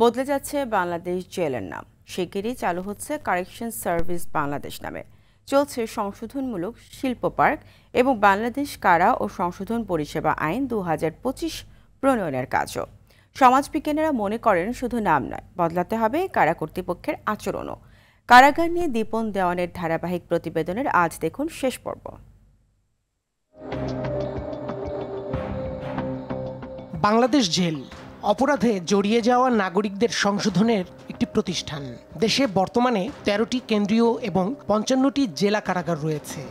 বদলে যাচ্ছে বাংলাদেশ জেলের নাম। শিগগিরই চালু হচ্ছে কারেকশন সার্ভিস বাংলাদেশ নামে। চলছে সংশোধনমূলক শিল্প পার্ক এবং বাংলাদেশ কারা ও সংশোধন পরিষেবা আইন 2025 প্রণয়নের কাজও। সমাজবিজ্ঞানীরা মনে করেন শুধু নাম নয়, বদলাতে হবে কারা কর্তৃপক্ষের আচরণও। কারাগার নিয়ে দীপন দেওয়ানের ধারাবাহিক প্রতিবেদনের আজ দেখুন শেষ পর্ব। বাংলাদেশ জেল অপরাধে জড়িয়ে যাওয়া নাগরিকদের সংশোধনের একটি প্রতিষ্ঠান। দেশে বর্তমানে 13টি কেন্দ্রীয় এবং 55টি জেলা কারাগার রয়েছে।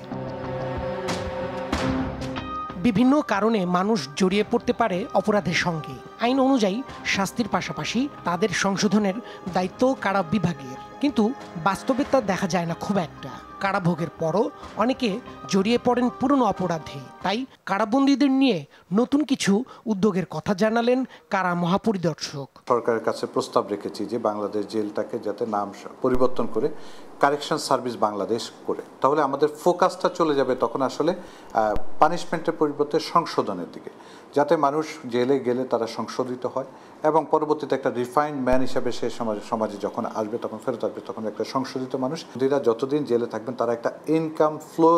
বিভিন্ন কারণে মানুষ জড়িয়ে পড়তে পারে অপরাধের সঙ্গে। আইন অনুযায়ী শাস্তির পাশাপাশি তাদের সংশোধনের দায়িত্ব কারা বিভাগের, কিন্তু বাস্তবে তা দেখা যায় না খুব একটা। কারাভোগের পরও অনেকে জড়িয়ে পড়েন পুরনো অপরাধে। তাই কারাবন্দীদের নিয়ে নতুন কিছু উদ্যোগের কথা জানালেন কারা মহাপরিদর্শক। সরকারের কাছে প্রস্তাব রেখেছি যে বাংলাদেশ জেলটাকে যাতে নাম পরিবর্তন করে কারেকশন সার্ভিস বাংলাদেশ করে, তাহলে আমাদের ফোকাসটা চলে যাবে তখন আসলে পানিশমেন্টের পরিবর্তে সংশোধনের দিকে, যাতে মানুষ জেলে গেলে তারা সংশোধিত হয় এবং পরবর্তীতে একটা রিফাইন্ড ম্যান হিসাবে সে সমাজে যখন আসবে, তখন ফেরত আসবে, তখন একটা সংশোধিত মানুষ। এরা যতদিন জেলে থাকবেন তারা একটা ইনকাম ফ্লো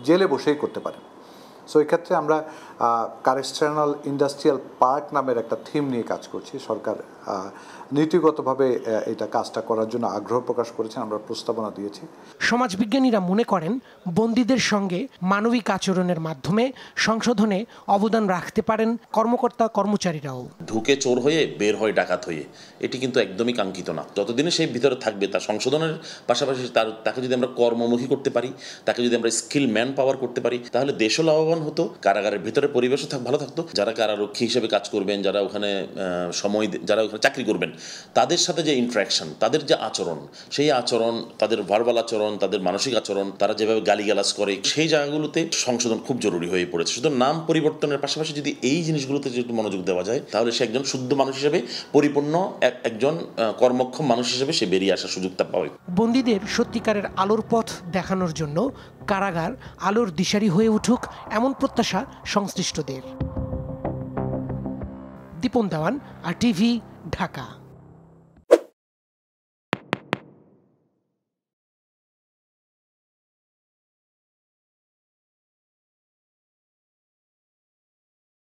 জেলে বসেই করতে পারেন। সো এই ক্ষেত্রে আমরা কারেকশনাল ইন্ডাস্ট্রিয়াল পার্ক নামের একটা থিম নিয়ে কাজ করছি। সরকার নীতিগতভাবে এটা কাজটা করার জন্য আগ্রহ প্রকাশ করেছেন, আমরা প্রস্তাবনা দিয়েছি। সমাজবিজ্ঞানীরা মনে করেন বন্দীদের সঙ্গে মানবিক আচরণের মাধ্যমে সংশোধনে অবদান রাখতে পারেন কর্মকর্তা কর্মচারীরাও। ঢুকে চোর হয়ে বের হয় ডাকাত হয়ে, এটি কিন্তু একদমই কাঙ্ক্ষিত না। যতদিনে সেই ভিতরে থাকবে তার সংশোধনের পাশাপাশি তাকে যদি আমরা কর্মমুখী করতে পারি, তাকে যদি আমরা স্কিল ম্যান পাওয়ার করতে পারি, তাহলে দেশও লাভবান হতো, কারাগারের ভিতরে পরিবেশও ভালো থাকতো। যারা কারারক্ষী হিসেবে কাজ করবেন, যারা ওখানে যারা ওখানে চাকরি করবেন, তাদের সাথে যে ইন্টারাকশন, তাদের যে আচরণ, সেই আচরণ, তাদের ভার্বাল আচরণ, তাদের মানসিক আচরণ, তারা যেভাবে গালিগালাজ করে, সেই জায়গাগুলোতে সংশোধন খুব জরুরি হয়ে পড়েছে। শুধু নাম পরিবর্তনের পাশাপাশি যদি এই জিনিসগুলোতে যদি মনোযোগ দেওয়া যায়, তাহলে সে একজন শুদ্ধ মানুষ হিসেবে, পরিপূর্ণ একজন কর্মক্ষম মানুষ হিসেবে সে বেরিয়ে আসার সুযোগটা পাবে। বন্দীদের সত্যিকারের আলোর পথ দেখানোর জন্য কারাগার আলোর দিশারি হয়ে উঠুক, এমন প্রত্যাশা সংশ্লিষ্টদের। দীপন দেওয়ান, আর টিভি, ঢাকা।